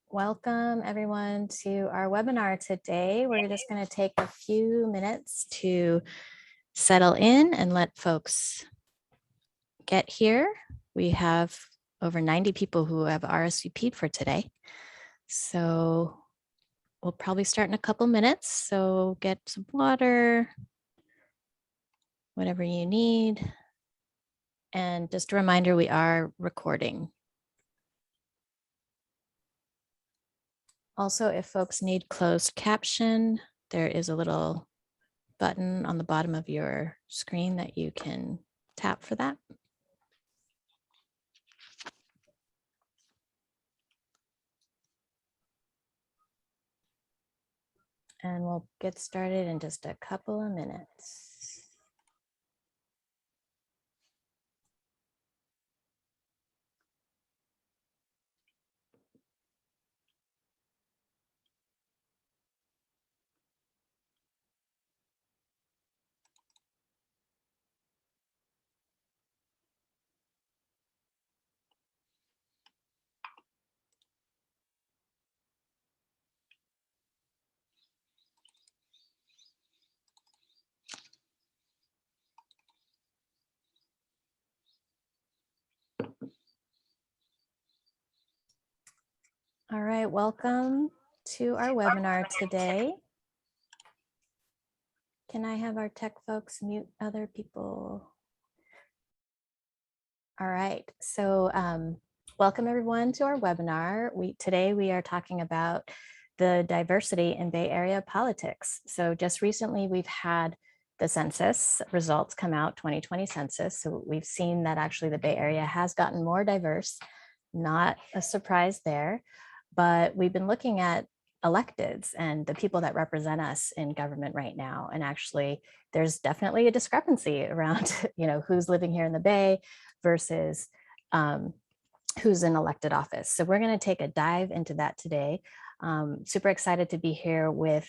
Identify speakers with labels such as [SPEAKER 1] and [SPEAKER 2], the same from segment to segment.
[SPEAKER 1] Welcome everyone to our webinar today. We're just going to take a few minutes to settle in and let folks get here. We have over 90 people who have RSVP'd for today. So we'll probably start in a couple minutes. So get some water, whatever you need. And just a reminder, we are recording. Also, if folks need closed caption, there is a little button on the bottom of your screen that you can tap for that. And we'll get started in just a couple of minutes. All right, welcome to our webinar today. Can I have our tech folks mute other people? All right, so welcome everyone to our webinar. Today we are talking about the diversity in Bay Area politics. So just recently we've had the census results come out, 2020 census. So we've seen that actually the Bay Area has gotten more diverse, not a surprise there. But we've been looking at electeds and the people that represent us in government right now. And actually, there's definitely a discrepancy around, who's living here in the Bay versus who's in elected office. So we're going to take a dive into that today. Super excited to be here with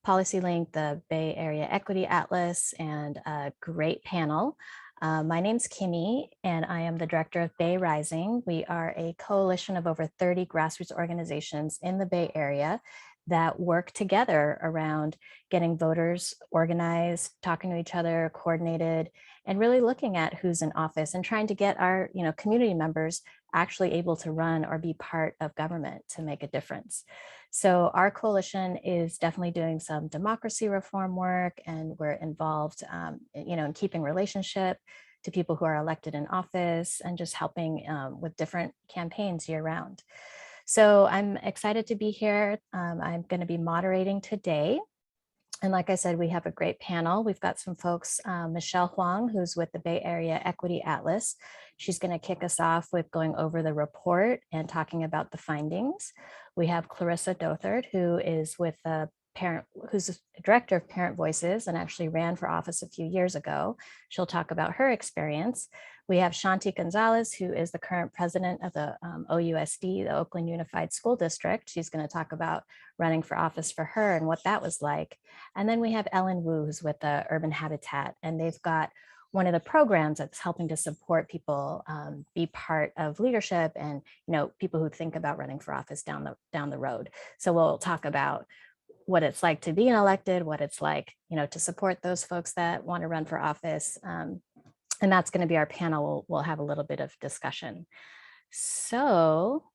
[SPEAKER 1] PolicyLink, the Bay Area Equity Atlas, and a great panel. My name's Kimi, and I am the director of Bay Rising. We are a coalition of over 30 grassroots organizations in the Bay Area that work together around getting voters organized, talking to each other, coordinated, and really looking at who's in office and trying to get our community members actually able to run or be part of government to make a difference. So our coalition is definitely doing some democracy reform work, and we're involved in keeping relationship to people who are elected in office and just helping with different campaigns year round. So I'm excited to be here. I'm going to be moderating today. And like I said, we have a great panel. We've got some folks, Michelle Huang, who's with the Bay Area Equity Atlas. She's going to kick us off with going over the report and talking about the findings. We have Clarissa Doutherd, who is with the who's the director of Parent Voices and actually ran for office a few years ago. She'll talk about her experience. We have Shanthi Gonzales, who is the current president of the OUSD, the Oakland Unified School District. She's going to talk about running for office for her and what that was like. And then we have Ellen Wu, who's with the Urban Habitat, and they've got one of the programs that's helping to support people be part of leadership and people who think about running for office down the road. So we'll talk about what it's like to be an elected, what it's like to support those folks that want to run for office. And that's going to be our panel. We'll have a little bit of discussion. So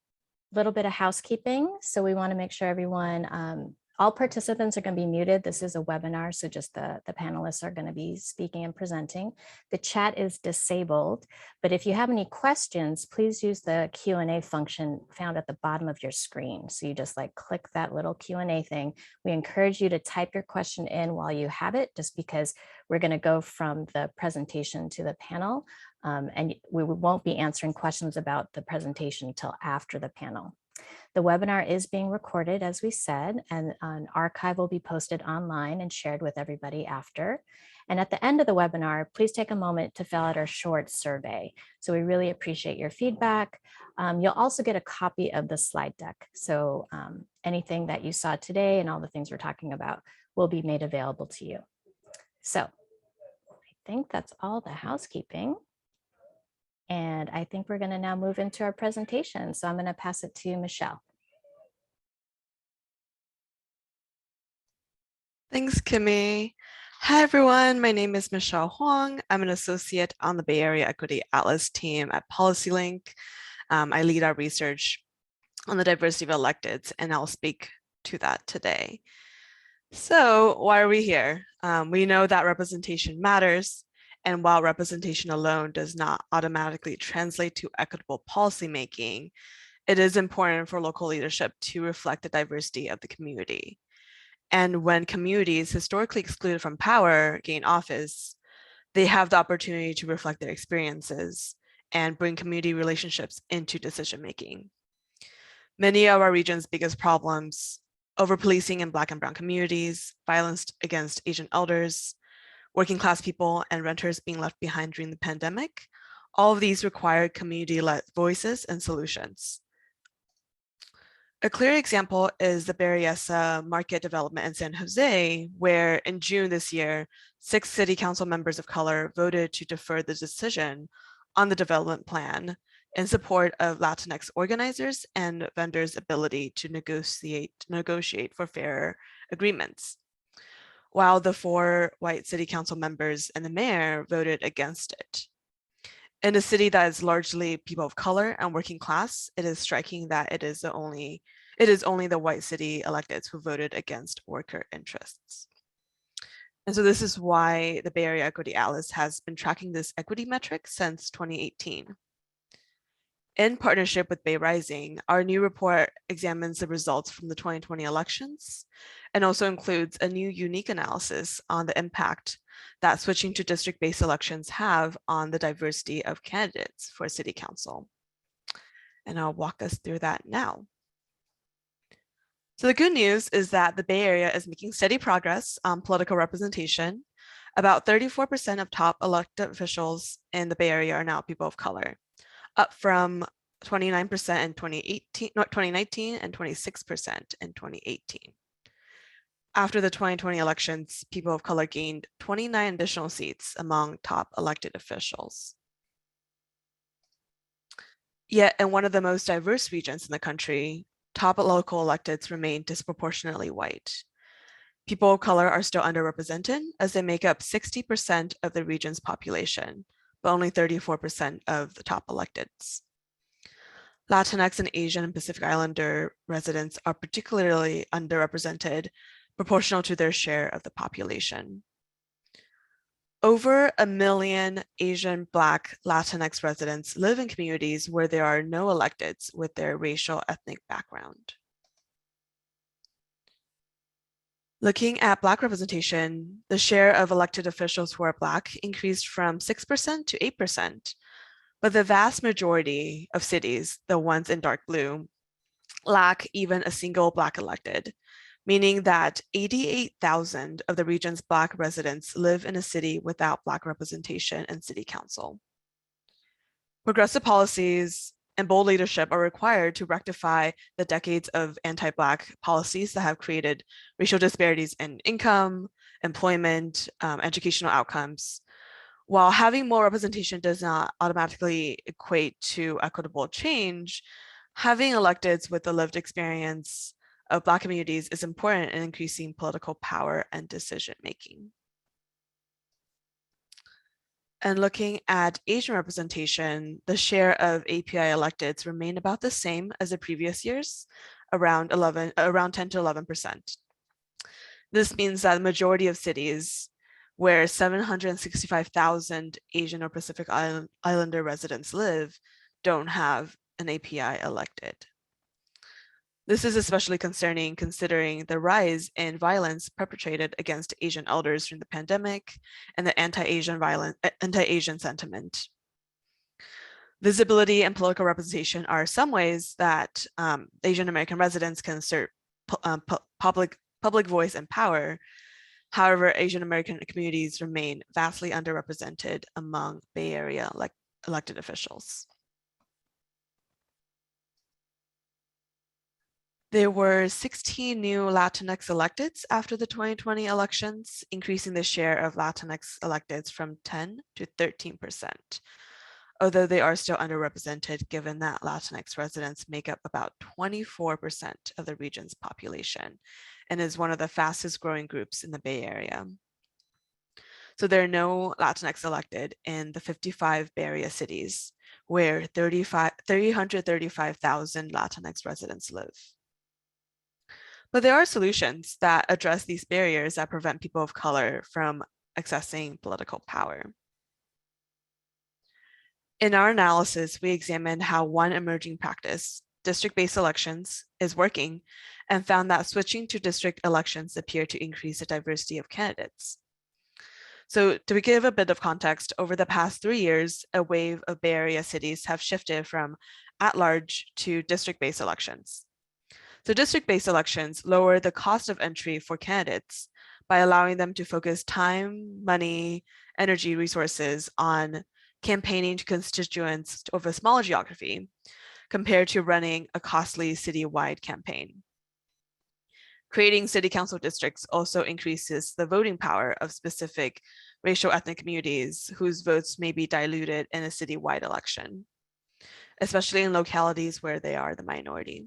[SPEAKER 1] a little bit of housekeeping. So we want to make sure everyone, all participants are going to be muted. This is a webinar, so just the panelists are going to be speaking and presenting. The chat is disabled, but if you have any questions, please use the Q&A function found at the bottom of your screen. So you just click that little Q&A thing. We encourage you to type your question in while you have it, just because we're going to go from the presentation to the panel, and we won't be answering questions about the presentation until after the panel. The webinar is being recorded, as we said, and an archive will be posted online and shared with everybody after. And at the end of the webinar, please take a moment to fill out our short survey. So we really appreciate your feedback. You'll also get a copy of the slide deck. So anything that you saw today and all the things we're talking about will be made available to you. So I think that's all the housekeeping. And I think we're going to now move into our presentation. So I'm going to pass it to Michelle.
[SPEAKER 2] Thanks, Kimi. Hi, everyone. My name is Michelle Huang. I'm an associate on the Bay Area Equity Atlas team at PolicyLink. I lead our research on the diversity of electeds, and I'll speak to that today. So why are we here? We know that representation matters, and while representation alone does not automatically translate to equitable policymaking, it is important for local leadership to reflect the diversity of the community. And when communities historically excluded from power gain office, they have the opportunity to reflect their experiences and bring community relationships into decision making. Many of our region's biggest problems, over-policing in Black and Brown communities, violence against Asian elders, working class people, and renters being left behind during the pandemic, all of these required community-led voices and solutions. A clear example is the Berryessa market development in San Jose, where in June this year, 6 city council members of color voted to defer the decision on the development plan in support of Latinx organizers and vendors' ability to negotiate for fairer agreements, while the 4 white city council members and the mayor voted against it. In a city that is largely people of color and working class, it is striking that it is only the white city electeds who voted against worker interests. And so this is why the Bay Area Equity Atlas has been tracking this equity metric since 2018. In partnership with Bay Rising, our new report examines the results from the 2020 elections and also includes a new unique analysis on the impact that switching to district-based elections have on the diversity of candidates for city council. And I'll walk us through that now. So the good news is that the Bay Area is making steady progress on political representation. About 34% of top elected officials in the Bay Area are now people of color, up from 29% in 2019 and 26% in 2018. After the 2020 elections, people of color gained 29 additional seats among top elected officials. Yet in one of the most diverse regions in the country, top local electeds remain disproportionately white. People of color are still underrepresented as they make up 60% of the region's population, but only 34% of the top electeds. Latinx and Asian and Pacific Islander residents are particularly underrepresented, proportional to their share of the population. Over 1 million Asian, Black, Latinx residents live in communities where there are no electeds with their racial ethnic background. Looking at Black representation, the share of elected officials who are Black increased from 6% to 8%, but the vast majority of cities, the ones in dark blue, lack even a single Black elected, meaning that 88,000 of the region's Black residents live in a city without Black representation in city council. Progressive policies and bold leadership are required to rectify the decades of anti-Black policies that have created racial disparities in income, employment, educational outcomes. While having more representation does not automatically equate to equitable change, having electeds with the lived experience of Black communities is important in increasing political power and decision-making. And looking at Asian representation, the share of API electeds remained about the same as the previous years, around 10 to 11%. This means that the majority of cities where 765,000 Asian or Pacific Islander residents live don't have an API elected. This is especially concerning considering the rise in violence perpetrated against Asian elders during the pandemic and the anti-Asian sentiment. Visibility and political representation are some ways that Asian American residents can assert public voice and power. However, Asian American communities remain vastly underrepresented among Bay Area elected officials. There were 16 new Latinx electeds after the 2020 elections, increasing the share of Latinx electeds from 10 to 13%. although they are still underrepresented given that Latinx residents make up about 24% of the region's population and is one of the fastest growing groups in the Bay Area. So there are no Latinx elected in the 55 Bay Area cities where 335,000 Latinx residents live. But there are solutions that address these barriers that prevent people of color from accessing political power. In our analysis, we examined how one emerging practice, district-based elections, is working and found that switching to district elections appear to increase the diversity of candidates. So to give a bit of context, over the past 3 years, a wave of Bay Area cities have shifted from at-large to district-based elections. So district-based elections lower the cost of entry for candidates by allowing them to focus time, money, energy, resources on campaigning to constituents of a smaller geography compared to running a costly citywide campaign. Creating city council districts also increases the voting power of specific racial ethnic communities whose votes may be diluted in a citywide election, especially in localities where they are the minority.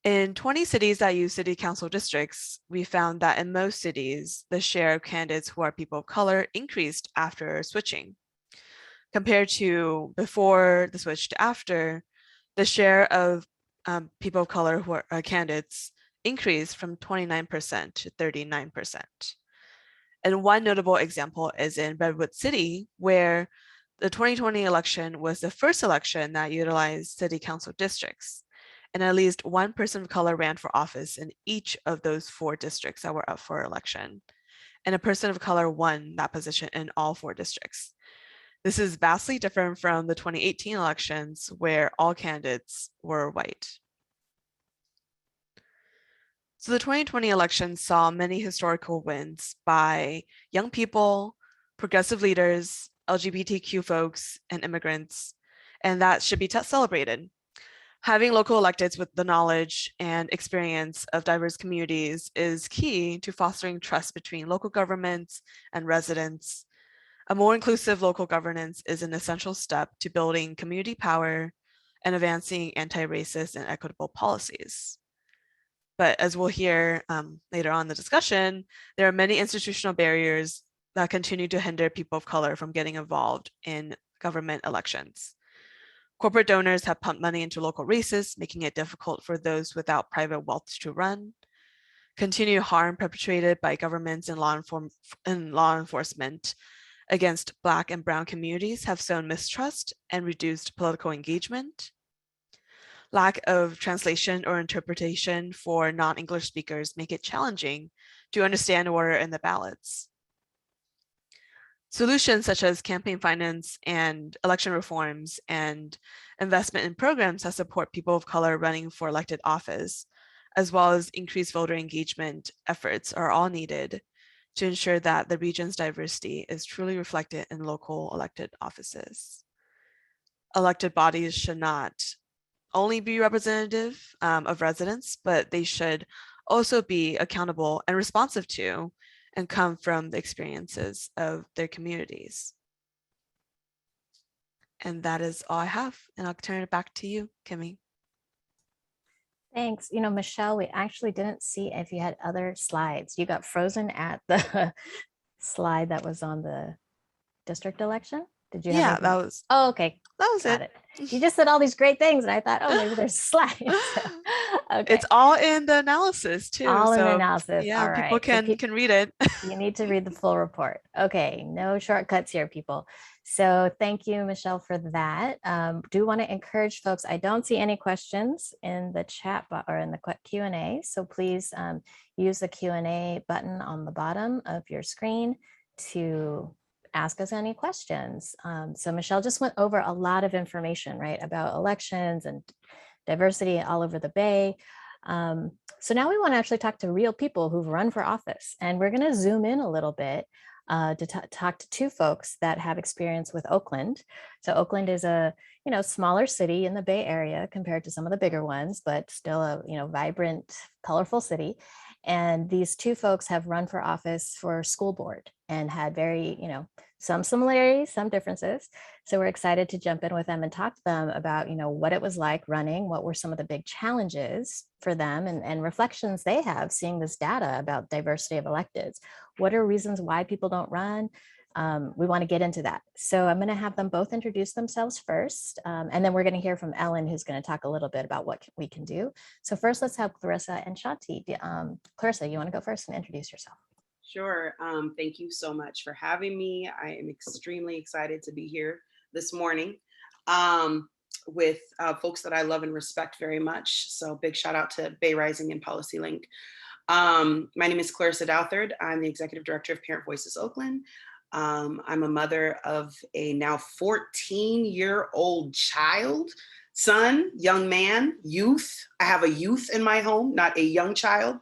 [SPEAKER 2] In 20 cities that use city council districts, we found that in most cities, the share of candidates who are people of color increased after switching. Compared to before the switch to after, the share of people of color who are candidates increased from 29% to 39%. And one notable example is in Redwood City, where the 2020 election was the first election that utilized city council districts. And at least one person of color ran for office in each of those 4 districts that were up for election. And a person of color won that position in all 4 districts. This is vastly different from the 2018 elections where all candidates were white. So the 2020 election saw many historical wins by young people, progressive leaders, LGBTQ folks, and immigrants, and that should be celebrated. Having local electeds with the knowledge and experience of diverse communities is key to fostering trust between local governments and residents. A more inclusive local governance is an essential step to building community power and advancing anti-racist and equitable policies. But as we'll hear later on in the discussion, there are many institutional barriers that continue to hinder people of color from getting involved in government elections. Corporate donors have pumped money into local races, making it difficult for those without private wealth to run. Continued harm perpetrated by governments and law enforcement against Black and Brown communities have sown mistrust and reduced political engagement. Lack of translation or interpretation for non-English speakers make it challenging to understand what are in the ballots. Solutions such as campaign finance and election reforms and investment in programs that support people of color running for elected office, as well as increased voter engagement efforts are all needed to ensure that the region's diversity is truly reflected in local elected offices. Elected bodies should not only be representative of residents, but they should also be accountable and responsive to and come from the experiences of their communities. And that is all I have. And I'll turn it back to you, Kimi.
[SPEAKER 1] Thanks. You know, Michelle, we actually didn't see if you had other slides. You got frozen at the slide that was on the district election. Did you have
[SPEAKER 2] Yeah,
[SPEAKER 1] anything?
[SPEAKER 2] that was.
[SPEAKER 1] Oh, okay.
[SPEAKER 2] That was
[SPEAKER 1] Got
[SPEAKER 2] it.
[SPEAKER 1] You just said all these great things, and I thought, oh, maybe there's slides. Okay.
[SPEAKER 2] It's all in the analysis too.
[SPEAKER 1] All in the
[SPEAKER 2] so
[SPEAKER 1] analysis.
[SPEAKER 2] yeah,
[SPEAKER 1] All
[SPEAKER 2] people
[SPEAKER 1] right.
[SPEAKER 2] can read it.
[SPEAKER 1] You need to read the full report. Okay, no shortcuts here, people. So thank you, Michelle, for that. Do want to encourage folks. I don't see any questions in the chat or in the Q&A. So please use the Q&A button on the bottom of your screen to ask us any questions. So Michelle just went over a lot of information, right, about elections and diversity all over the Bay. So now we want to actually talk to real people who've run for office, and we're going to zoom in a little bit to talk to 2 folks that have experience with Oakland. So Oakland is a smaller city in the Bay Area compared to some of the bigger ones, but still a vibrant, colorful city. And these 2 folks have run for office for school board. and had very, some similarities, some differences. So we're excited to jump in with them and talk to them about, what it was like running, what were some of the big challenges for them and reflections they have seeing this data about diversity of electeds. What are reasons why people don't run? We want to get into that. So I'm going to have them both introduce themselves first, and then we're going to hear from Ellen, who's going to talk a little bit about what we can do. So first, let's have Clarissa and Shanthi. Clarissa, you want to go first and introduce yourself?
[SPEAKER 3] Sure. Thank you so much for having me. I am extremely excited to be here this morning with folks that I love and respect very much. So big shout out to Bay Rising and Policy Link. My name is Clarissa Doutherd. I'm the Executive Director of Parent Voices Oakland. I'm a mother of a now 14-year-old son, young man, youth. I have a youth in my home, not a young child.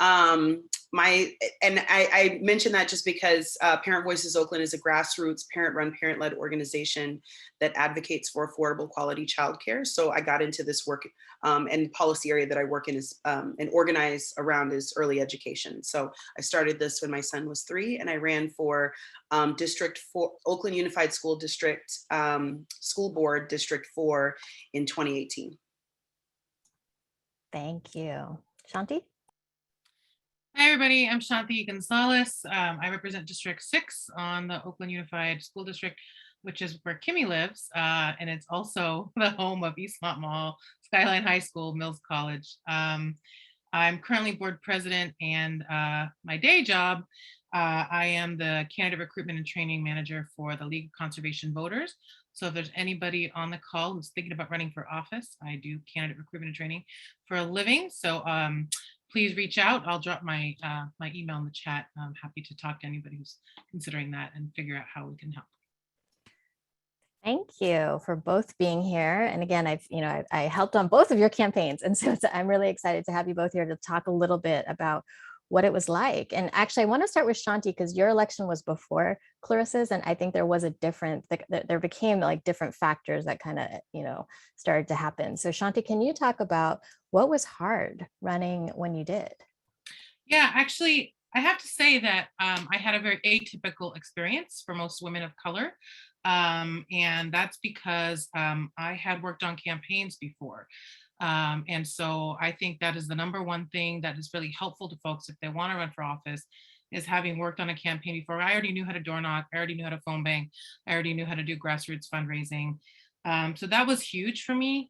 [SPEAKER 3] I mention that just because Parent Voices Oakland is a grassroots, parent-run, parent-led organization that advocates for affordable, quality childcare. So I got into this work, and the policy area that I work in is and organize around is early education. So I started this when my son was 3, and I ran for Oakland Unified School District, School Board District 4 in 2018.
[SPEAKER 1] Thank you. Shanthi?
[SPEAKER 4] Hi, everybody. I'm Shanthi Gonzales. I represent District 6 on the Oakland Unified School District, which is where Kimi lives. And it's also the home of Eastmont Mall, Skyline High School, Mills College. I'm currently board president, and my day job, I am the candidate recruitment and training manager for the League of Conservation Voters. So if there's anybody on the call who's thinking about running for office, I do candidate recruitment and training for a living. So please reach out. I'll drop my my email in the chat. I'm happy to talk to anybody who's considering that and figure out how we can help.
[SPEAKER 1] Thank you for both being here. And again, I helped on both of your campaigns. And so I'm really excited to have you both here to talk a little bit about what it was like. And actually, I want to start with Shanthi, because your election was before Clarissa's. And I think there was there became like different factors that kind of, started to happen. So Shanthi, can you talk about what was hard running when you did?
[SPEAKER 4] Yeah, actually, I have to say that I had a very atypical experience for most women of color. And that's because I had worked on campaigns before. And so I think that is the number one thing that is really helpful to folks if they want to run for office, is having worked on a campaign before. I already knew how to door knock. I already knew how to phone bank. I already knew how to do grassroots fundraising. So that was huge for me.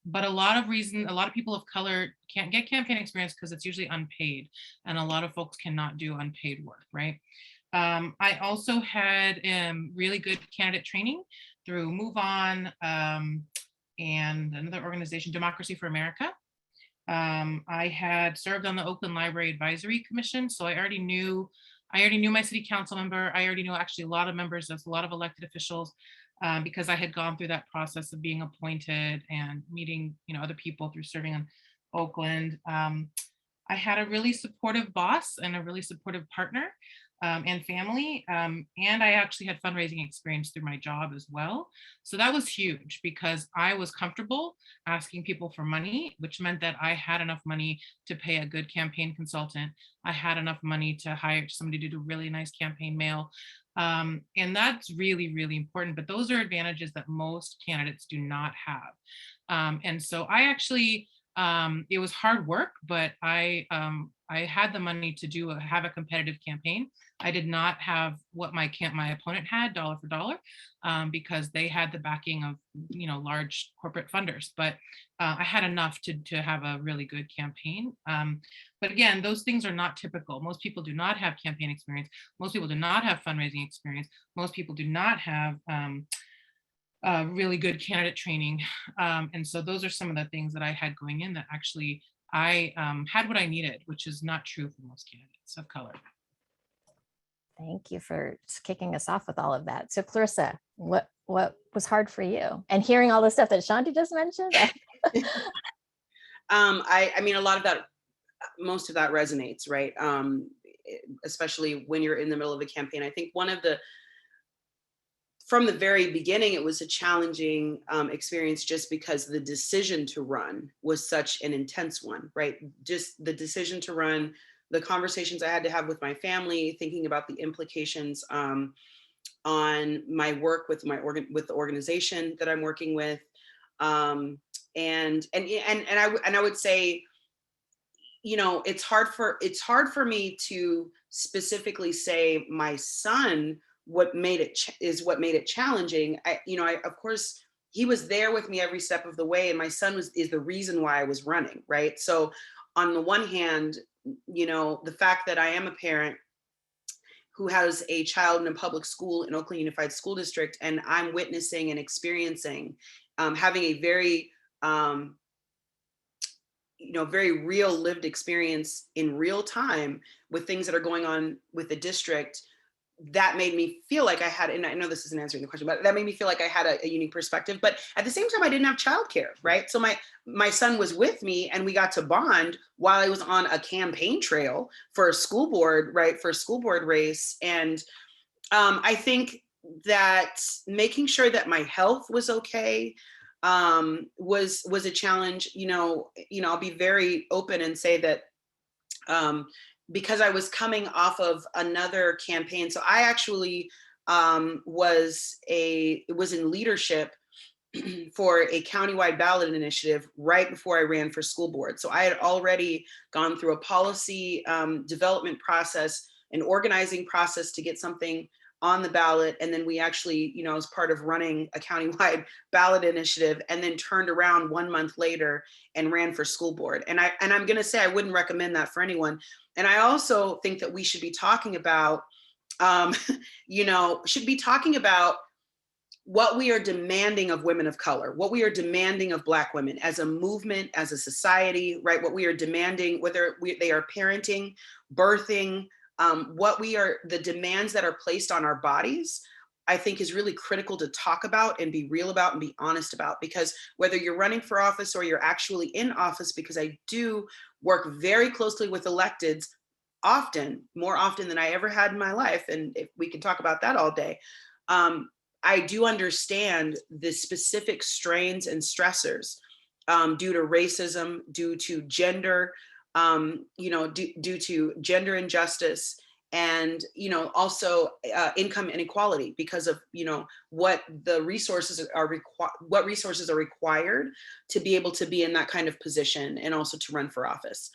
[SPEAKER 4] But a lot of people of color can't get campaign experience because it's usually unpaid. And a lot of folks cannot do unpaid work, right? I also had really good candidate training through Move On and another organization, Democracy for America. I had served on the Oakland Library Advisory Commission, so I already knew my city council member. I already knew actually a lot of members, a lot of elected officials, because I had gone through that process of being appointed and meeting, other people through serving in Oakland. I had a really supportive boss and a really supportive partner and family. And I actually had fundraising experience through my job as well. So that was huge because I was comfortable asking people for money, which meant that I had enough money to pay a good campaign consultant. I had enough money to hire somebody to do really nice campaign mail. And that's really, really important. But those are advantages that most candidates do not have. And so I actually, it was hard work, but I had the money to have a competitive campaign. I did not have what my opponent had dollar for dollar, because they had the backing of large corporate funders. But I had enough to have a really good campaign. But again, those things are not typical. Most people do not have campaign experience. Most people do not have fundraising experience. Most people do not have really good candidate training. And so those are some of the things that I had going in that actually I had what I needed, which is not true for most candidates of color.
[SPEAKER 1] Thank you for kicking us off with all of that. So Clarissa, what was hard for you? And hearing all the stuff that Shanthi just mentioned?
[SPEAKER 3] I mean, a lot of that, most of that resonates, right? Especially when you're in the middle of a campaign. I think from the very beginning, it was a challenging experience just because the decision to run was such an intense one, right? Just the decision to run the conversations I had to have with my family, thinking about the implications on my work with with the organization that I'm working with, and I would say, you know, it's hard for me to specifically say my son what made it challenging. Of course he was there with me every step of the way, and my son is the reason why I was running, right? So on the one hand, you know, the fact that I am a parent who has a child in a public school in Oakland Unified School District, and I'm witnessing and experiencing, having a very very real lived experience in real time with things that are going on with the district, that made me feel like I had, and I know this isn't answering the question, but that made me feel like I had a unique perspective. But at the same time, I didn't have childcare, right? So my son was with me, and we got to bond while I was on a campaign trail for a school board, right? For a school board race. And I think that making sure that my health was okay was a challenge. I'll be very open and say that because I was coming off of another campaign. So I actually was in leadership for a countywide ballot initiative right before I ran for school board. So I had already gone through a policy development process, an organizing process to get something on the ballot. And then we actually, as part of running a countywide ballot initiative, and then turned around 1 month later and ran for school board. And I'm going to say I wouldn't recommend that for anyone. And I also think that we should be talking about, what we are demanding of women of color, what we are demanding of Black women as a movement, as a society, right? What we are demanding, whether they are parenting, birthing, the demands that are placed on our bodies, I think is really critical to talk about and be real about and be honest about. Because whether you're running for office or you're actually in office, because I do work very closely with electeds often, more often than I ever had in my life. And if we can talk about that all day, I do understand the specific strains and stressors due to racism, due to gender, due to gender injustice, and also income inequality, because of what resources are required to be able to be in that kind of position and also to run for office.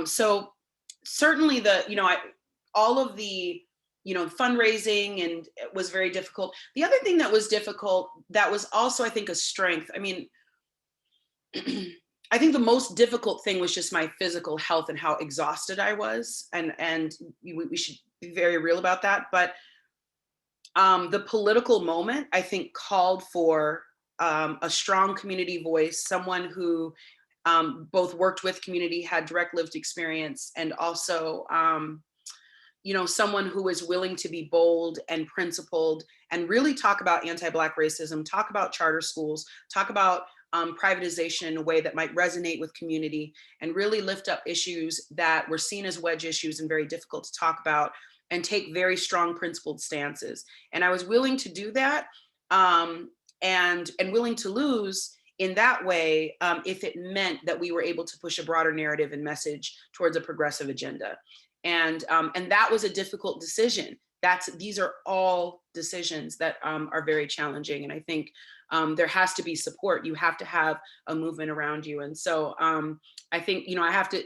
[SPEAKER 3] So certainly all of the fundraising, and it was very difficult. The other thing that was difficult, that was also, I think, a strength. I mean, I think the most difficult thing was just my physical health and how exhausted I was. And we should be very real about that. But the political moment, I think, called for a strong community voice, someone who both worked with community, had direct lived experience, and also someone who is willing to be bold and principled and really talk about anti-Black racism, talk about charter schools, talk about privatization in a way that might resonate with community, and really lift up issues that were seen as wedge issues and very difficult to talk about, and take very strong principled stances. And I was willing to do that, and willing to lose in that way if it meant that we were able to push a broader narrative and message towards a progressive agenda. And that was a difficult decision. These are all decisions that are very challenging. And I think there has to be support. You have to have a movement around you. And so I think, I have to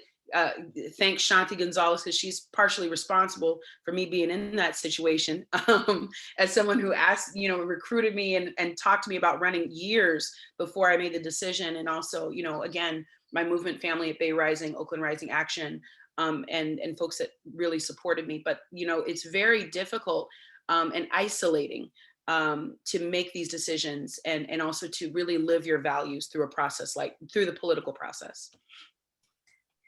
[SPEAKER 3] thank Shanthi Gonzales, because she's partially responsible for me being in that situation, as someone who asked, recruited me and talked to me about running years before I made the decision. And also, again, my movement family at Bay Rising, Oakland Rising Action, and folks that really supported me. But, it's very difficult and isolating to make these decisions, and also to really live your values through a process, like through the political process.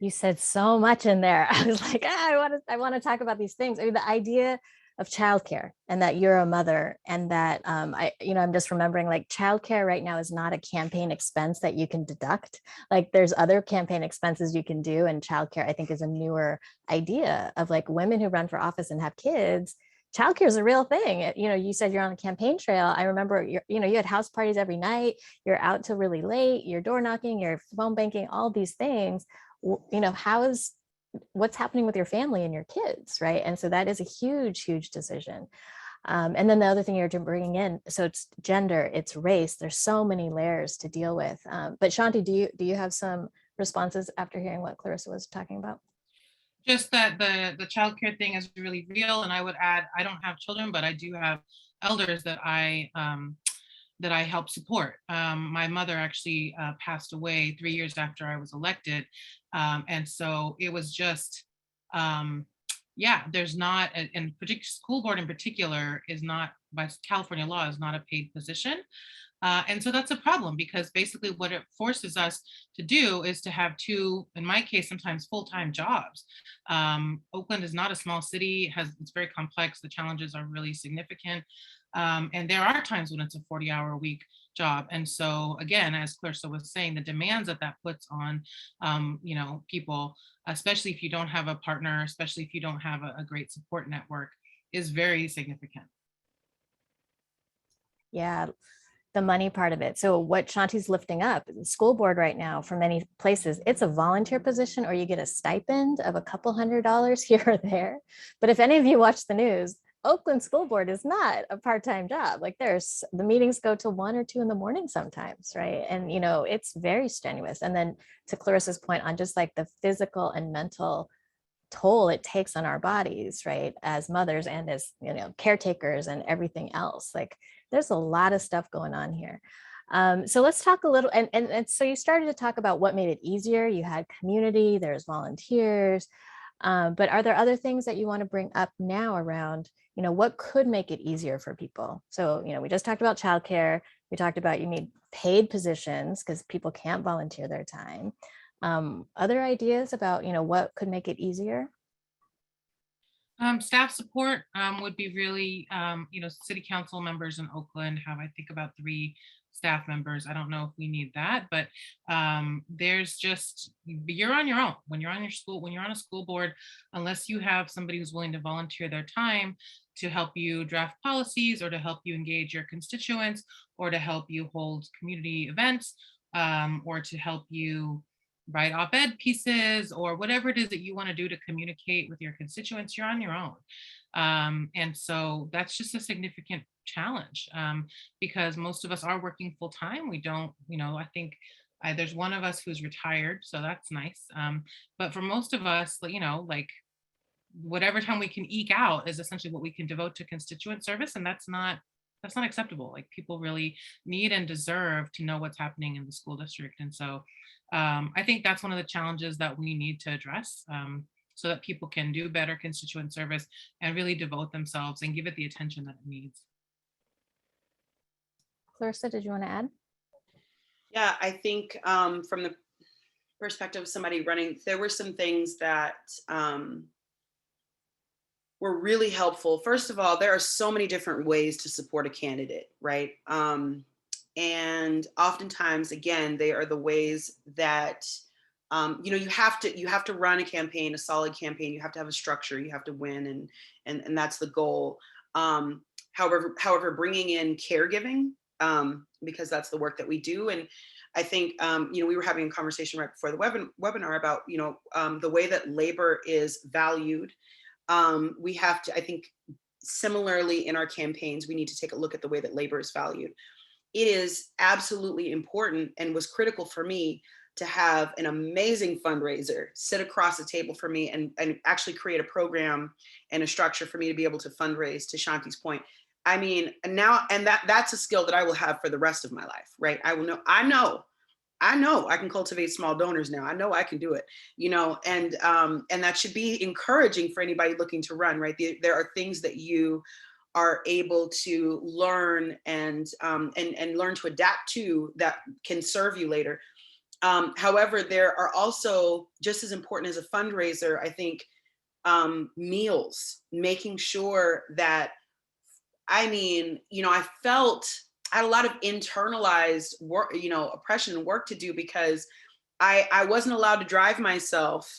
[SPEAKER 1] You said so much in there. I was like, I want to talk about these things. I mean, the idea of childcare, and that you're a mother, and that I'm just remembering, like, childcare right now is not a campaign expense that you can deduct. Like, there's other campaign expenses you can do, and childcare, I think, is a newer idea of, like, women who run for office and have kids. Childcare is a real thing. You said you're on a campaign trail. I remember you had house parties every night. You're out till really late. You're door knocking. You're phone banking. All these things. How is what's happening with your family and your kids, right? And so that is a huge, huge decision. And then the other thing you're bringing in, so it's gender, it's race. There's so many layers to deal with. But Shanthi, do you have some responses after hearing what Clarissa was talking about?
[SPEAKER 4] Just that the childcare thing is really real, and I would add, I don't have children, but I do have elders that I help support. My mother actually passed away 3 years after I was elected, and so it was just yeah, there's not, and particular school board in particular is not, by California law, is not a paid position. And so that's a problem, because basically what it forces us to do is to have two, in my case, sometimes full-time jobs. Oakland is not a small city, it's very complex. The challenges are really significant. And there are times when it's a 40-hour a week job. And so again, as Clarissa was saying, the demands that puts on, people, especially if you don't have a partner, especially if you don't have a great support network, is very significant.
[SPEAKER 1] Yeah, the money part of it. So what Shanti's lifting up, the school board right now, for many places, it's a volunteer position, or you get a stipend of a couple $100 here or there. But if any of you watch the news, Oakland School Board is not a part-time job. Like, the meetings go till 1 or 2 in the morning sometimes, right? And it's very strenuous. And then to Clarissa's point on just like the physical and mental toll it takes on our bodies, right, as mothers and as caretakers and everything else, like there's a lot of stuff going on here. So let's talk a little, and so you started to talk about what made it easier. You had community, there's volunteers, but are there other things that you want to bring up now around what could make it easier for people? So we just talked about childcare. We talked about you need paid positions because people can't volunteer their time. Other ideas about what could make it easier?
[SPEAKER 4] Staff support would be really, city council members in Oakland have, I think, about 3 staff members. I don't know if we need that, but there's just, you're on your own when you're on a school board, unless you have somebody who's willing to volunteer their time to help you draft policies, or to help you engage your constituents, or to help you hold community events, or to help you write op-ed pieces, or whatever it is that you want to do to communicate with your constituents. You're on your own. And so that's just a significant challenge, because most of us are working full time. We don't, I think there's one of us who's retired, so that's nice. But for most of us, like whatever time we can eke out is essentially what we can devote to constituent service. And that's not acceptable. Like, people really need and deserve to know what's happening in the school district. And so I think that's one of the challenges that we need to address, so that people can do better constituent service and really devote themselves and give it the attention that it needs.
[SPEAKER 1] Clarissa, did you want to add?
[SPEAKER 3] Yeah, I think from the perspective of somebody running, there were some things that were really helpful. First of all, there are so many different ways to support a candidate, right? And oftentimes, again, they are the ways that you have to run a campaign, a solid campaign. You have to have a structure. You have to win, and that's the goal. However, bringing in caregiving, because that's the work that we do, and I think we were having a conversation right before the webinar about the way that labor is valued. We have to, I think, similarly in our campaigns, we need to take a look at the way that labor is valued. It is absolutely important, and was critical for me to have an amazing fundraiser sit across the table for me and actually create a program and a structure for me to be able to fundraise, to Shanti's point. I mean, that's a skill that I will have for the rest of my life, right? I know I can cultivate small donors now. I know I can do it, and that should be encouraging for anybody looking to run, right? There are things that you are able to learn and learn to adapt to that can serve you later. However, there are also, just as important as a fundraiser, I think, meals, making sure that, I had a lot of internalized work, oppression and work to do, because I wasn't allowed to drive myself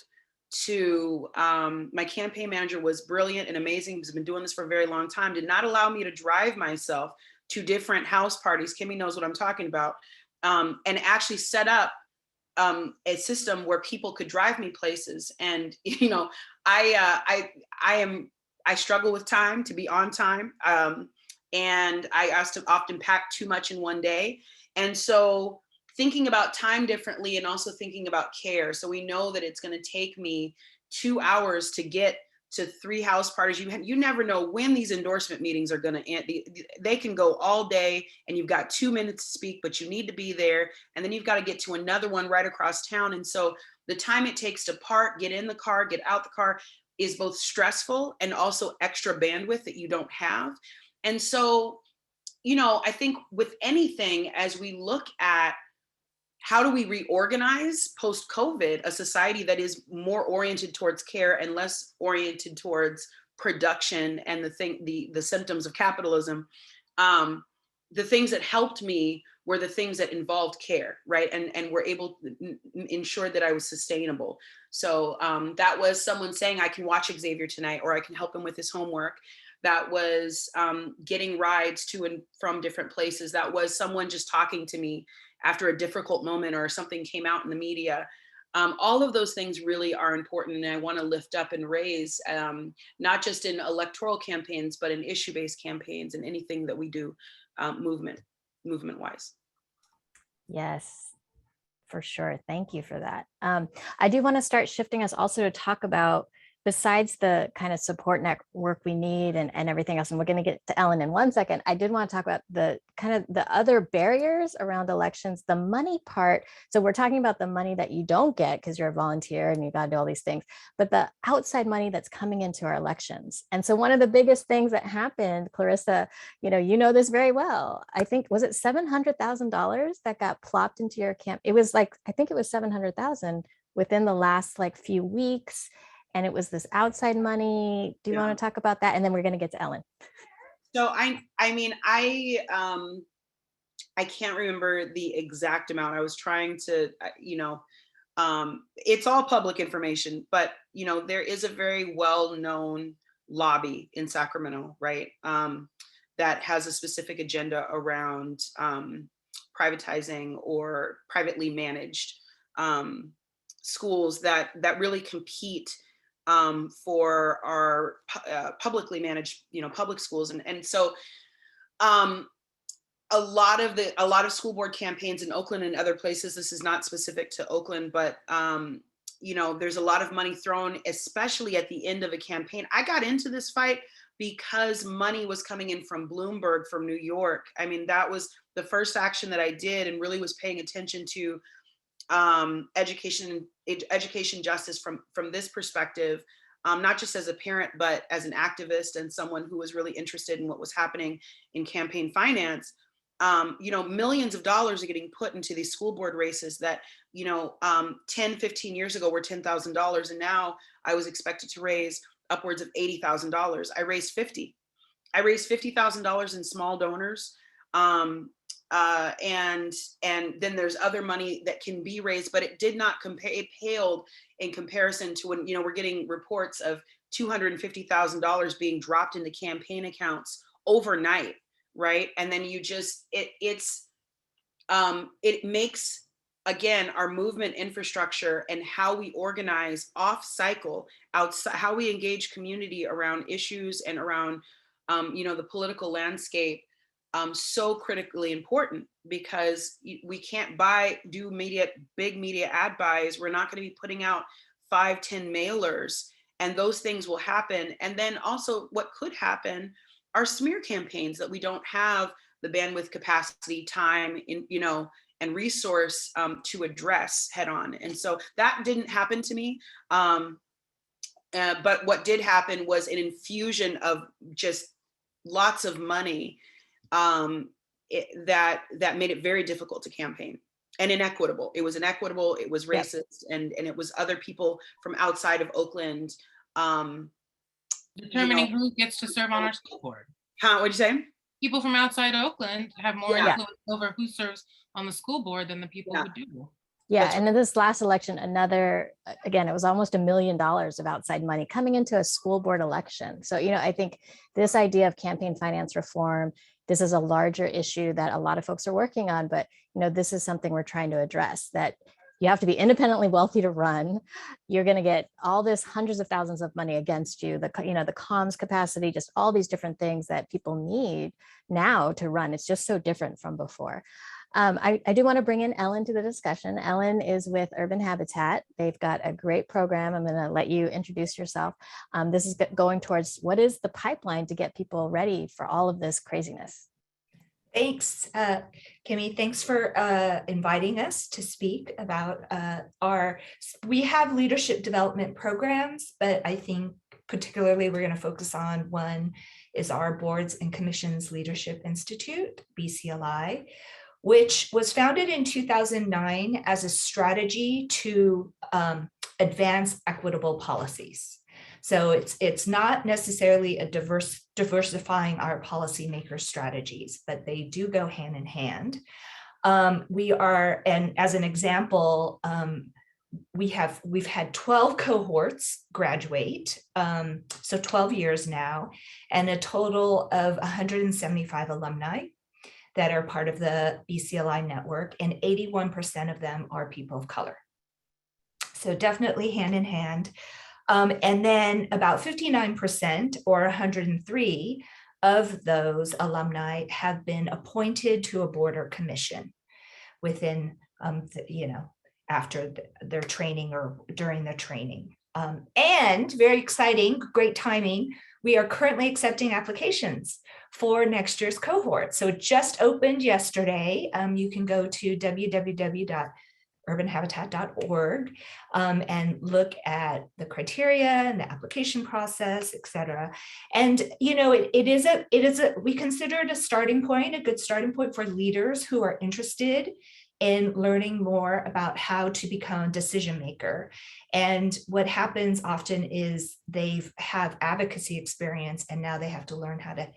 [SPEAKER 3] to, my campaign manager was brilliant and amazing. He's been doing this for a very long time, did not allow me to drive myself to different house parties. Kimi knows what I'm talking about. And actually set up a system where people could drive me places. And, you know, I struggle with time, to be on time. And I often pack too much in one day. And so thinking about time differently and also thinking about care. So we know that it's going to take me 2 hours to get to 3 house parties. You never know when these endorsement meetings are going to end. They can go all day and you've got 2 minutes to speak, but you need to be there. And then you've got to get to another one right across town. And so the time it takes to park, get in the car, get out the car is both stressful and also extra bandwidth that you don't have. And so, you know, I think with anything, as we look at how do we reorganize post-COVID a society that is more oriented towards care and less oriented towards production and the symptoms of capitalism, the things that helped me were the things that involved care, right? And were able to ensure that I was sustainable. So that was someone saying, I can watch Xavier tonight, or I can help him with his homework. That was getting rides to and from different places. That was someone just talking to me after a difficult moment or something came out in the media. All of those things really are important. And I want to lift up and raise, not just in electoral campaigns, but in issue-based campaigns and anything that we do movement-wise.
[SPEAKER 1] Yes, for sure. Thank you for that. I do want to start shifting us also to talk about, besides the kind of support network we need and everything else, and we're going to get to Ellen in 1 second, I did want to talk about the kind of the other barriers around elections, the money part. So we're talking about the money that you don't get because you're a volunteer and you got to do all these things, but the outside money that's coming into our elections. And so one of the biggest things that happened, Clarissa, you know this very well. I think, was it $700,000 that got plopped into your camp? It was like, I think it was 700,000 within the last like few weeks. And it was this outside money. Do you want to talk about that? And then we're going to get to Ellen.
[SPEAKER 3] So I can't remember the exact amount. I was trying to, it's all public information, but, you know, there is a very well-known lobby in Sacramento, right? That has a specific agenda around privatizing or privately managed schools that really compete for our publicly managed, public schools. And so a lot of school board campaigns in Oakland and other places, this is not specific to Oakland, but there's a lot of money thrown, especially at the end of a campaign. I got into this fight because money was coming in from Bloomberg, from New York. I mean, that was the first action that I did, and really was paying attention to education justice from this perspective, not just as a parent, but as an activist and someone who was really interested in what was happening in campaign finance. Millions of dollars are getting put into these school board races that, 10, 15 years ago were $10,000. And now I was expected to raise upwards of $80,000. I raised $50,000 in small donors. And then there's other money that can be raised, but it did not compare. It paled in comparison to when, we're getting reports of $250,000 being dropped into campaign accounts overnight, right? And then it makes, again, our movement infrastructure and how we organize off cycle, outside, how we engage community around issues and around, the political landscape, so critically important, because we can't do big media ad buys. We're not going to be putting out 5-10 mailers, and those things will happen. And then also what could happen are smear campaigns that we don't have the bandwidth, capacity, time, and resource to address head on. And so that didn't happen to me. But what did happen was an infusion of just lots of money that made it very difficult to campaign, and inequitable. It was inequitable, it was racist, yep. and it was other people from outside of Oakland.
[SPEAKER 4] Determining who gets to serve on our school board.
[SPEAKER 3] What'd you say?
[SPEAKER 4] People from outside Oakland have more influence over who serves on the school board than the people who do.
[SPEAKER 1] Yeah, and in this last election, again, it was almost $1 million of outside money coming into a school board election. So, I think this idea of campaign finance reform, this is a larger issue that a lot of folks are working on, but, this is something we're trying to address, that you have to be independently wealthy to run. You're going to get all this hundreds of thousands of money against you, the comms capacity, just all these different things that people need now to run. It's just so different from before. I do want to bring in Ellen to the discussion. Ellen is with Urban Habitat. They've got a great program. I'm going to let you introduce yourself. This is going towards what is the pipeline to get people ready for all of this craziness.
[SPEAKER 5] Thanks, Kimi. Thanks for inviting us to speak about we have leadership development programs, but I think particularly we're going to focus on one is our Boards and Commissions Leadership Institute, BCLI, which was founded in 2009 as a strategy to advance equitable policies. So it's not necessarily a diversifying our policymaker strategies, but they do go hand in hand. And as an example, we've had 12 cohorts graduate, so 12 years now, and a total of 175 alumni that are part of the BCLI network, and 81% of them are people of color. So definitely hand in hand. And then about 59% or 103 of those alumni have been appointed to a board or commission within, after their training or during their training. And very exciting, great timing, we are currently accepting applications for next year's cohort. So it just opened yesterday. You can go to www.urbanhabitat.org and look at the criteria and the application process, et cetera. And we consider it a starting point, a good starting point for leaders who are interested in learning more about how to become a decision maker. And what happens often is they have advocacy experience, and now they have to learn how to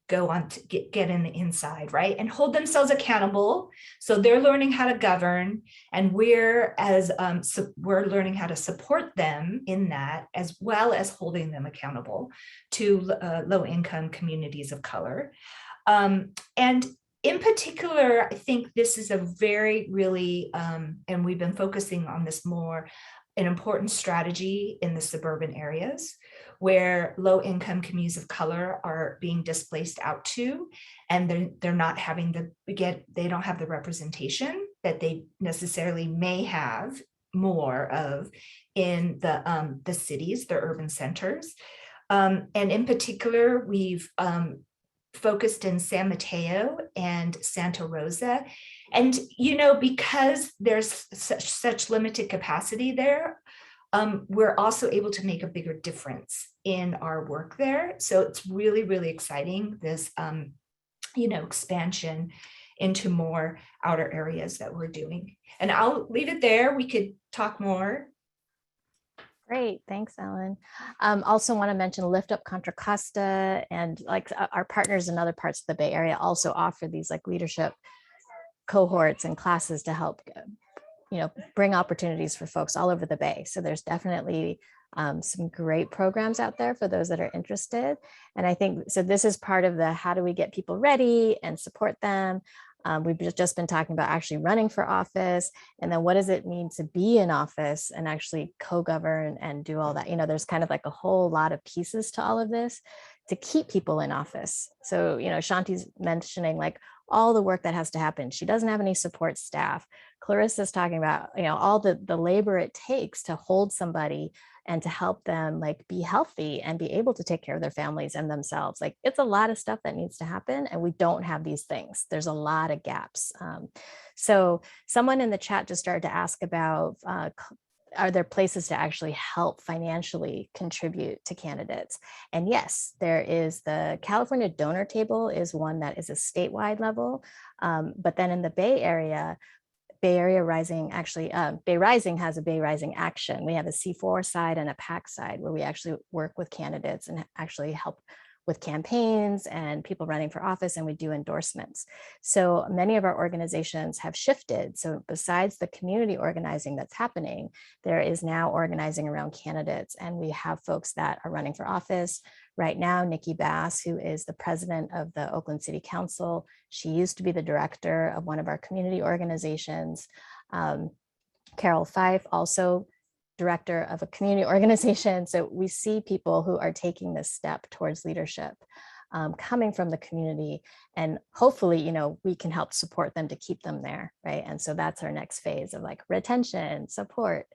[SPEAKER 5] go on to get in the inside, right? And hold themselves accountable. So they're learning how to govern, and we're learning how to support them in that, as well as holding them accountable to low-income communities of color. And in particular, I think this is a really, and we've been focusing on this more, an important strategy in the suburban areas where low-income communities of color are being displaced out to, and they're not having they don't have the representation that they necessarily may have more of in the cities, the urban centers. And in particular, we've focused in San Mateo and Santa Rosa. And, because there's such limited capacity there, we're also able to make a bigger difference in our work there. So it's really, really exciting, this, expansion into more outer areas that we're doing. And I'll leave it there. We could talk more.
[SPEAKER 1] Great, thanks, Ellen. Also want to mention Lift Up Contra Costa, and our partners in other parts of the Bay Area also offer these leadership cohorts and classes to help, bring opportunities for folks all over the Bay. So there's definitely some great programs out there for those that are interested. And I think, so this is part of the, how do we get people ready and support them? We've just been talking about actually running for office, and then what does it mean to be in office and actually co-govern and do all that? There's kind of a whole lot of pieces to all of this to keep people in office. So, Shanti's mentioning all the work that has to happen. She doesn't have any support staff. Clarissa's talking about, all the labor it takes to hold somebody and to help them be healthy and be able to take care of their families and themselves. It's a lot of stuff that needs to happen, and we don't have these things. There's a lot of gaps. So someone in the chat just started to ask about, are there places to actually help financially contribute to candidates? And yes, there is. The California Donor Table is one that is a statewide level, but then in the Bay Area Rising, actually, Bay Rising has a Bay Rising Action. We have a C4 side and a PAC side where we actually work with candidates and actually help with campaigns and people running for office, and we do endorsements. So many of our organizations have shifted. So besides the community organizing that's happening, there is now organizing around candidates, and we have folks that are running for office. Right now, Nikki Bass, who is the president of the Oakland City Council, she used to be the director of one of our community organizations. Carol Fife, also director of a community organization. So we see people who are taking this step towards leadership, coming from the community, and hopefully, you know, we can help support them to keep them there, right? And so that's our next phase of like retention, support.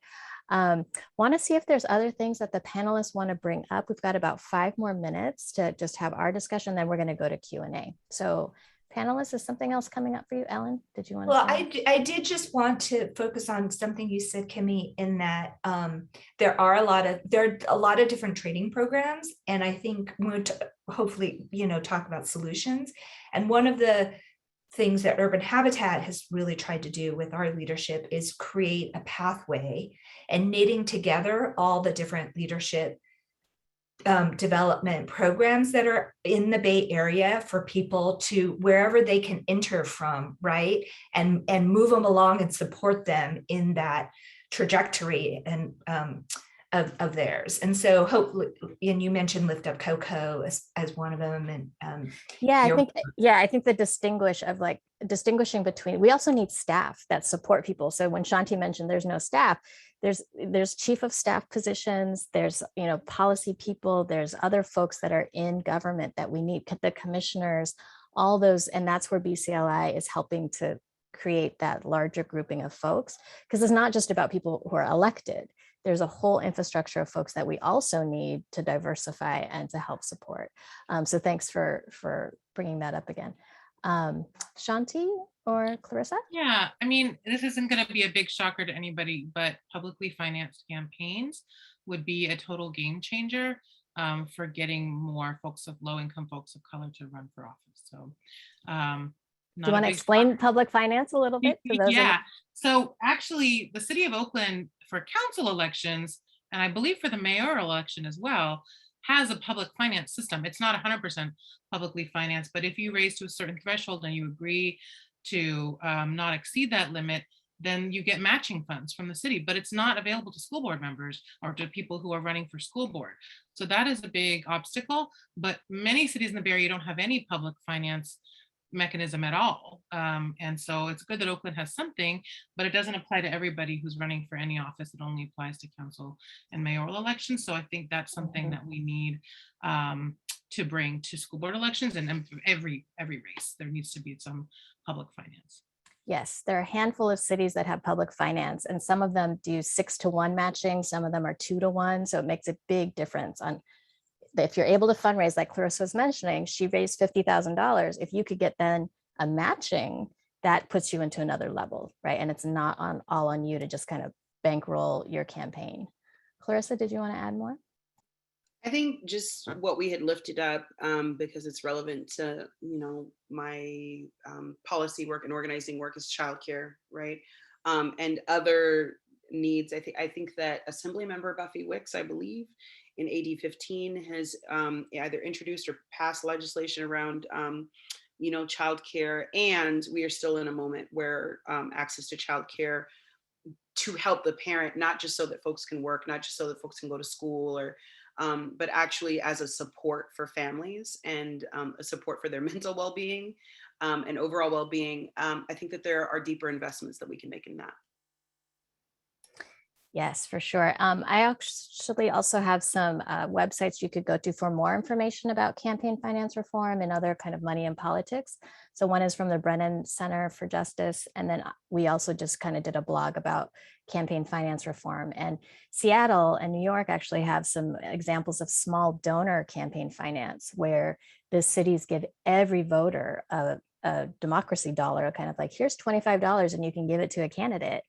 [SPEAKER 1] Want to see if there's other things that the panelists want to bring up. We've got about 5 more minutes to just have our discussion, then we're going to go to Q&A. So panelists, is something else coming up for you, Ellen? Did you want to?
[SPEAKER 5] Well, I did just want to focus on something you said, Kimi, in that there are a lot of different training programs, and I think we'll hopefully, you know, talk about solutions. And one of the things that Urban Habitat has really tried to do with our leadership is create a pathway and knitting together all the different leadership development programs that are in the Bay Area for people to wherever they can enter from, right? And move them along and support them in that trajectory and of theirs. And so hopefully, and you mentioned Lift Up Cocoa as one of them. And
[SPEAKER 1] I think the distinguishing between, we also need staff that support people. So when Shanthi mentioned there's no staff, there's chief of staff positions, there's, you know, policy people, there's other folks that are in government that we need, the commissioners, all those, and that's where BCLI is helping to create that larger grouping of folks, because it's not just about people who are elected. There's a whole infrastructure of folks that we also need to diversify and to help support. So thanks for bringing that up again. Shanthi or Clarissa?
[SPEAKER 4] Yeah, I mean, this isn't going to be a big shocker to anybody, but publicly financed campaigns would be a total game changer for getting more low-income folks of color to run for office. So
[SPEAKER 1] do you want to explain public finance a little bit to those?
[SPEAKER 4] Yeah, so actually the city of Oakland for council elections, and I believe for the mayoral election as well, has a public finance system. It's not 100% publicly financed, but if you raise to a certain threshold and you agree to not exceed that limit, then you get matching funds from the city, but it's not available to school board members or to people who are running for school board. So that is a big obstacle, but many cities in the Bay Area don't have any public finance mechanism at all. And so it's good that Oakland has something, but it doesn't apply to everybody who's running for any office. It only applies to council and mayoral elections. So I think that's something that we need to bring to school board elections, and every race, there needs to be some public finance.
[SPEAKER 1] Yes, there are a handful of cities that have public finance, and some of them do 6-to-1 matching, some of them are 2-to-1. So it makes a big difference on if you're able to fundraise, like Clarissa was mentioning, she raised $50,000. If you could get then a matching, that puts you into another level, right? And it's not all on you to just kind of bankroll your campaign. Clarissa, did you want to add more?
[SPEAKER 3] I think just what we had lifted up, because it's relevant to, you know, my policy work and organizing work, is childcare, right? And other needs. I think that Assemblymember Buffy Wicks, I believe, in AD 15 has either introduced or passed legislation around, you know, childcare, and we are still in a moment where access to childcare to help the parent, not just so that folks can work, not just so that folks can go to school, or but actually as a support for families and a support for their mental well-being and overall well-being. I think that there are deeper investments that we can make in that.
[SPEAKER 1] Yes, for sure. I actually also have some websites you could go to for more information about campaign finance reform and other kind of money in politics. So one is from the Brennan Center for Justice. And then we also just kind of did a blog about campaign finance reform. And Seattle and New York actually have some examples of small donor campaign finance, where the cities give every voter a democracy dollar, kind of like, here's $25 and you can give it to a candidate.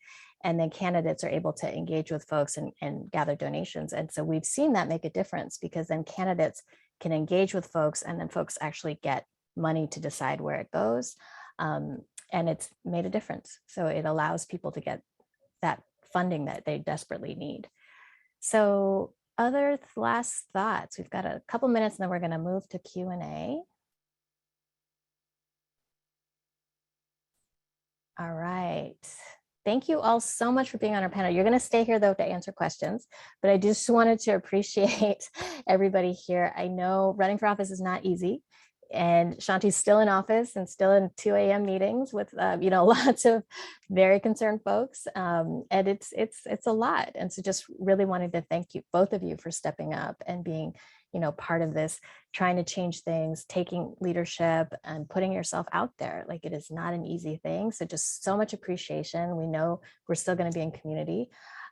[SPEAKER 1] And then candidates are able to engage with folks and gather donations. And so we've seen that make a difference, because then candidates can engage with folks and then folks actually get money to decide where it goes. And it's made a difference. So it allows people to get that funding that they desperately need. So other last thoughts, we've got a couple minutes and then we're going to move to Q&A. All right. Thank you all so much for being on our panel. You're going to stay here, though, to answer questions, but I just wanted to appreciate everybody here. I know running for office is not easy. And Shanti's still in office and still in 2 a.m. meetings with, lots of very concerned folks. And it's a lot. And so just really wanted to thank you, both of you, for stepping up and being, part of this, trying to change things, taking leadership and putting yourself out there. Like, it is not an easy thing. So just so much appreciation. We know we're still going to be in community.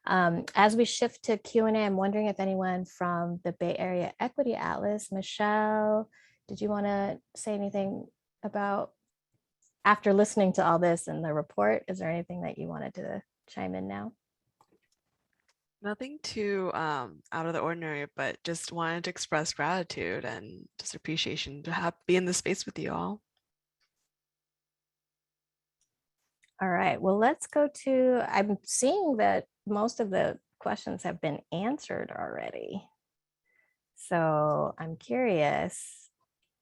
[SPEAKER 1] As we shift to Q&A, I'm wondering if anyone from the Bay Area Equity Atlas, Michelle, did you want to say anything about, after listening to all this and the report, is there anything that you wanted to chime in now?
[SPEAKER 2] Nothing too out of the ordinary, but just wanted to express gratitude and just appreciation to be in this space with you all.
[SPEAKER 1] All right, well, let's go to, I'm seeing that most of the questions have been answered already. So I'm curious,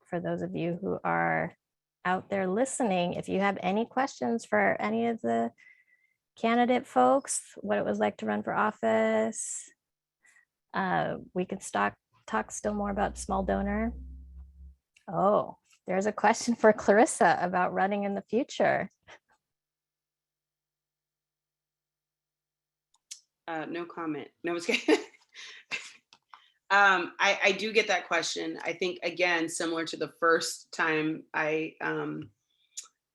[SPEAKER 1] for those of you who are out there listening, if you have any questions for any of the candidate folks, what it was like to run for office. We can talk still more about small donor. Oh, there's a question for Clarissa about running in the future.
[SPEAKER 3] No comment. No, it's okay. I do get that question. I think, again, similar to the first time I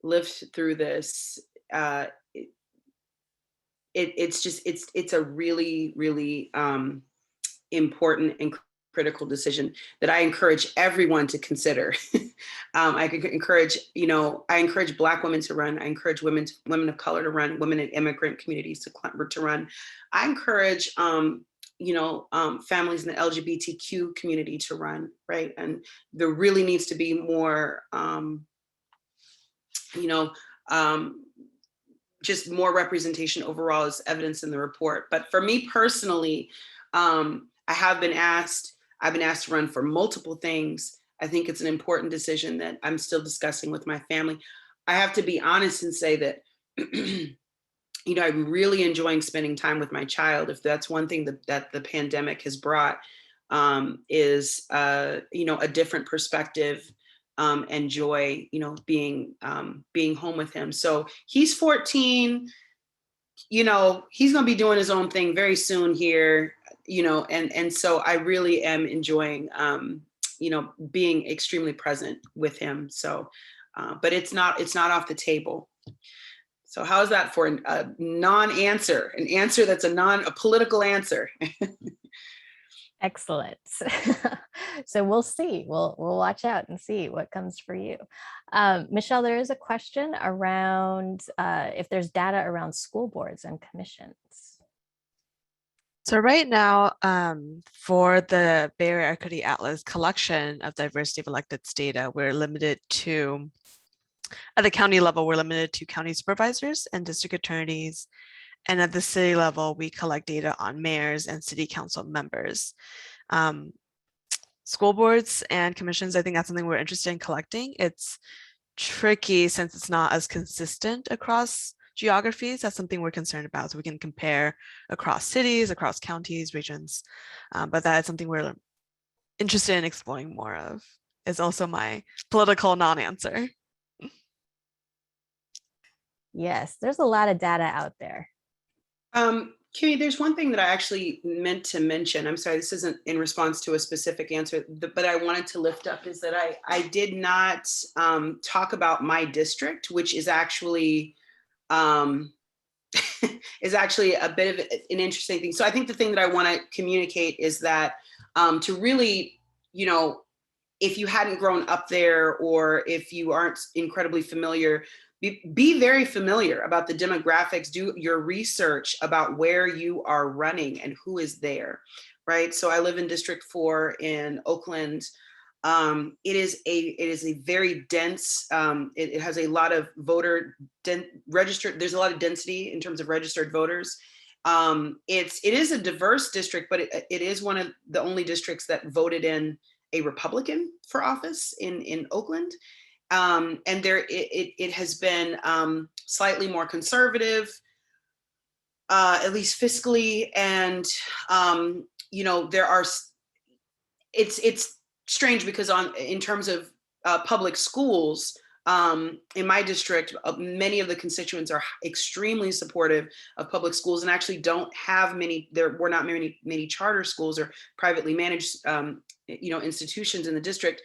[SPEAKER 3] lived through this, it's a really, really important and critical decision that I encourage everyone to consider. I encourage Black women to run. I encourage women of color to run, women in immigrant communities to run. I encourage families in the LGBTQ community to run, right? And there really needs to be more, just more representation overall, as evidence in the report. But for me personally, I've been asked to run for multiple things. I think it's an important decision that I'm still discussing with my family. I have to be honest and say that, I'm really enjoying spending time with my child. If that's one thing that the pandemic has brought, is a different perspective and joy, being home with him. So he's 14, he's going to be doing his own thing very soon here, and so I really am enjoying, being extremely present with him. So, but it's not off the table. So how's that for a non-answer, an answer that's a political answer?
[SPEAKER 1] Excellent. So we'll see. We'll watch out and see what comes for you. Michelle, there is a question around if there's data around school boards and commissions.
[SPEAKER 2] So right now, for the Bay Area Equity Atlas collection of diversity of electeds data, we're limited to, at the county level, we're limited to county supervisors and district attorneys. And at the city level, we collect data on mayors and city council members. School boards and commissions, I think that's something we're interested in collecting. It's tricky since it's not as consistent across geographies. That's something we're concerned about. So we can compare across cities, across counties, regions, but that is something we're interested in exploring more of. Is also my political non-answer.
[SPEAKER 1] Yes, there's a lot of data out there.
[SPEAKER 3] Kimi, there's one thing that I actually meant to mention. I'm sorry, this isn't in response to a specific answer, but I wanted to lift up is that I did not talk about my district, which is actually is actually a bit of an interesting thing. So I think the thing that I want to communicate is that to really, if you hadn't grown up there or if you aren't incredibly familiar, be very familiar about the demographics, do your research about where you are running and who is there, right? So I live in District 4 in Oakland. It is a very dense, it has a lot of registered, there's a lot of density in terms of registered voters. It is a diverse district, but it is one of the only districts that voted in a Republican for office in Oakland. And it has been slightly more conservative, at least fiscally. And, there are, it's strange because in terms of public schools, in my district, many of the constituents are extremely supportive of public schools and actually don't have many, there were not many charter schools or privately managed institutions in the district.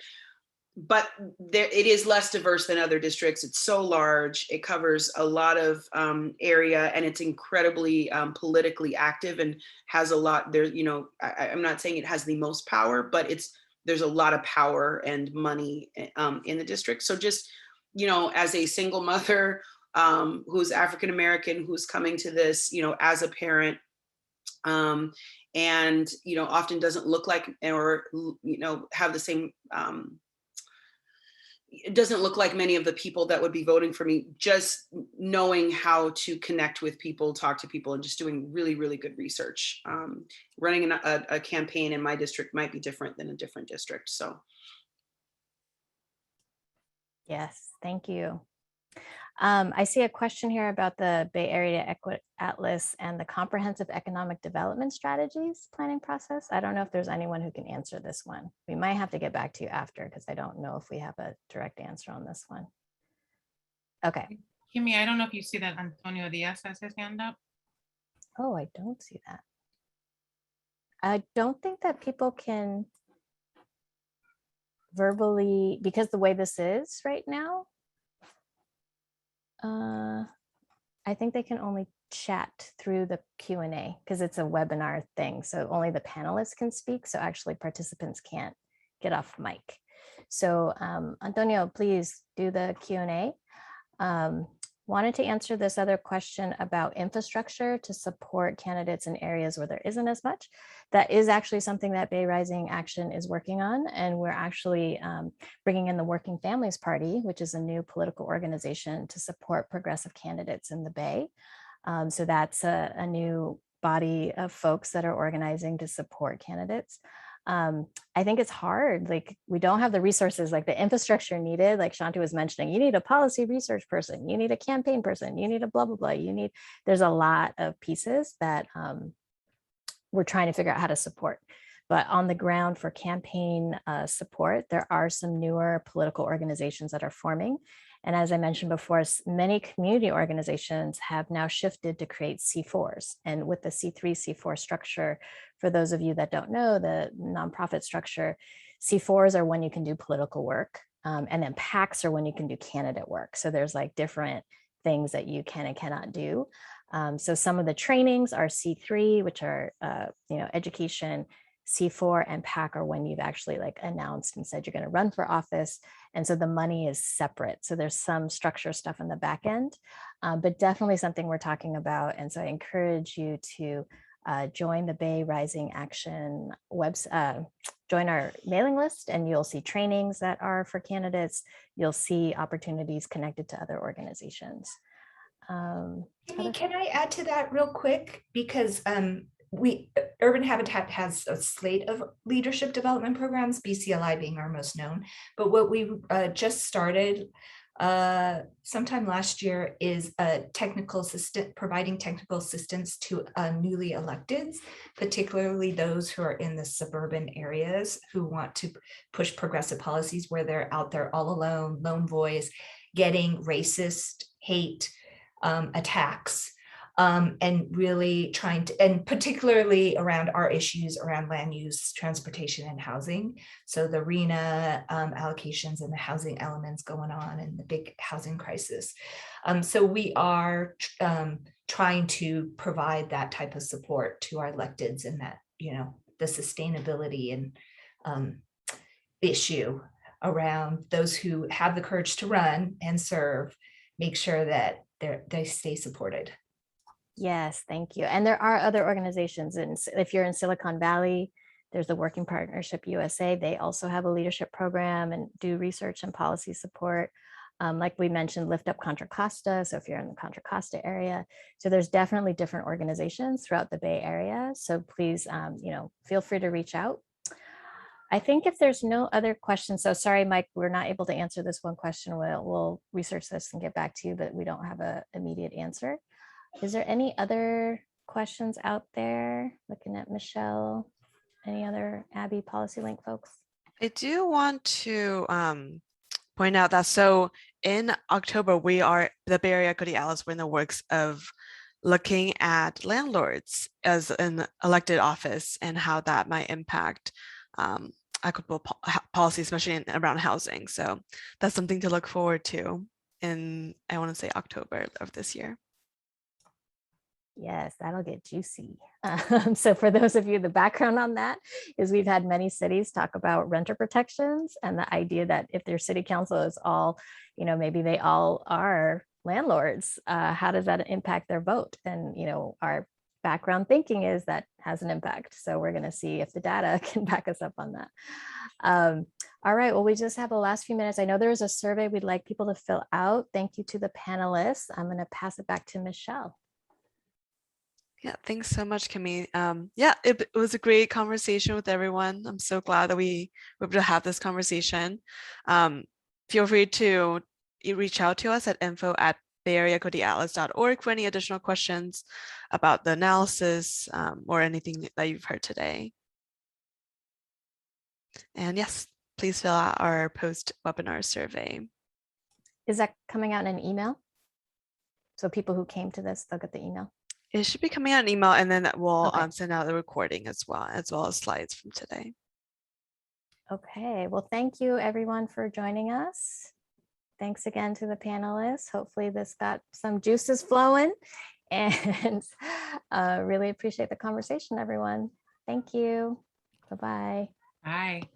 [SPEAKER 3] But it is less diverse than other districts. It's so large. It covers a lot of area, and it's incredibly politically active and has a lot there. I'm not saying it has the most power, but there's a lot of power and money in the district. So just, as a single mother who's African-American, who's coming to this, as a parent, and, often doesn't look like, or, have the same, it doesn't look like many of the people that would be voting for me, just knowing how to connect with people, talk to people, and just doing really, really good research. Running a campaign in my district might be different than a different district. So.
[SPEAKER 1] Yes, thank you. I see a question here about the Bay Area Equity Atlas and the comprehensive economic development strategies planning process. I don't know if there's anyone who can answer this one. We might have to get back to you after, because I don't know if we have a direct answer on this one. Okay.
[SPEAKER 4] Kimi, I don't know if you see that Antonio Diaz has his hand up.
[SPEAKER 1] Oh, I don't see that. I don't think that people can verbally, because the way this is right now, I think they can only chat through the Q&A because it's a webinar thing. So only the panelists can speak. So actually participants can't get off mic. So Antonio, please do the Q&A. Wanted to answer this other question about infrastructure to support candidates in areas where there isn't as much. That is actually something that Bay Rising Action is working on. And we're actually bringing in the Working Families Party, which is a new political organization to support progressive candidates in the Bay. So that's a new body of folks that are organizing to support candidates. I think it's hard. Like, we don't have the resources, like the infrastructure needed. Like Shanthi was mentioning, you need a policy research person, you need a campaign person, you need a blah, blah, blah. There's a lot of pieces that we're trying to figure out how to support. But on the ground for campaign support, there are some newer political organizations that are forming. And as I mentioned before, many community organizations have now shifted to create C4s. And with the C3, C4 structure, for those of you that don't know, the nonprofit structure, C4s are when you can do political work. And then PACs are when you can do candidate work. So there's like different things that you can and cannot do. So some of the trainings are C3, which are education. C4 and PAC are when you've actually like announced and said you're going to run for office. And so the money is separate. So there's some structure stuff in the back end, but definitely something we're talking about. And so I encourage you to join the Bay Rising Action website, join our mailing list, and you'll see trainings that are for candidates. You'll see opportunities connected to other organizations.
[SPEAKER 5] Can I add to that real quick? Because Urban Habitat has a slate of leadership development programs, BCLI being our most known. But what we just started sometime last year is a technical assistant, providing technical assistance to newly electeds, particularly those who are in the suburban areas who want to push progressive policies, where they're out there all alone, lone voice, getting racist hate attacks. And really trying to, and particularly around our issues around land use, transportation, and housing. So the RENA allocations and the housing elements going on and the big housing crisis. So we are trying to provide that type of support to our electeds, and that, the sustainability and issue around those who have the courage to run and serve, make sure that they stay supported.
[SPEAKER 1] Yes, thank you. And there are other organizations, and if you're in Silicon Valley, there's the Working Partnership USA. They also have a leadership program and do research and policy support. Like we mentioned, Lift Up Contra Costa. So if you're in the Contra Costa area, so there's definitely different organizations throughout the Bay Area. So please, feel free to reach out. I think if there's no other questions, so sorry, Mike, we're not able to answer this one question. We'll research this and get back to you, but we don't have an immediate answer. Is there any other questions out there? Looking at Michelle, any other Abby Policy Link folks?
[SPEAKER 2] I do want to point out that so in October, the Bay Area Equity Atlas, we're in the works of looking at landlords as an elected office and how that might impact equitable policy, especially around housing. So that's something to look forward to in, I want to say, October of this year.
[SPEAKER 1] Yes, that'll get juicy. So for those of you, the background on that is we've had many cities talk about renter protections and the idea that if their city council is all, maybe they all are landlords, how does that impact their vote? And, our background thinking is that has an impact. So we're going to see if the data can back us up on that. All right, well, we just have the last few minutes. I know there is a survey we'd like people to fill out. Thank you to the panelists. I'm going to pass it back to Michelle.
[SPEAKER 2] Yeah, thanks so much, Kimi. Yeah, it was a great conversation with everyone. I'm so glad that we were able to have this conversation. Feel free to reach out to us at info@bayareaequityatlas.org for any additional questions about the analysis or anything that you've heard today. And yes, please fill out our post-webinar survey.
[SPEAKER 1] Is that coming out in an email? So people who came to this, they'll get the email?
[SPEAKER 2] It should be coming out an email, and then we'll
[SPEAKER 1] Okay.
[SPEAKER 2] send out the recording as well as slides from today.
[SPEAKER 1] Okay, well, thank you everyone for joining us. Thanks again to the panelists. Hopefully this got some juices flowing, and really appreciate the conversation, everyone. Thank you. Bye-bye.
[SPEAKER 4] Bye.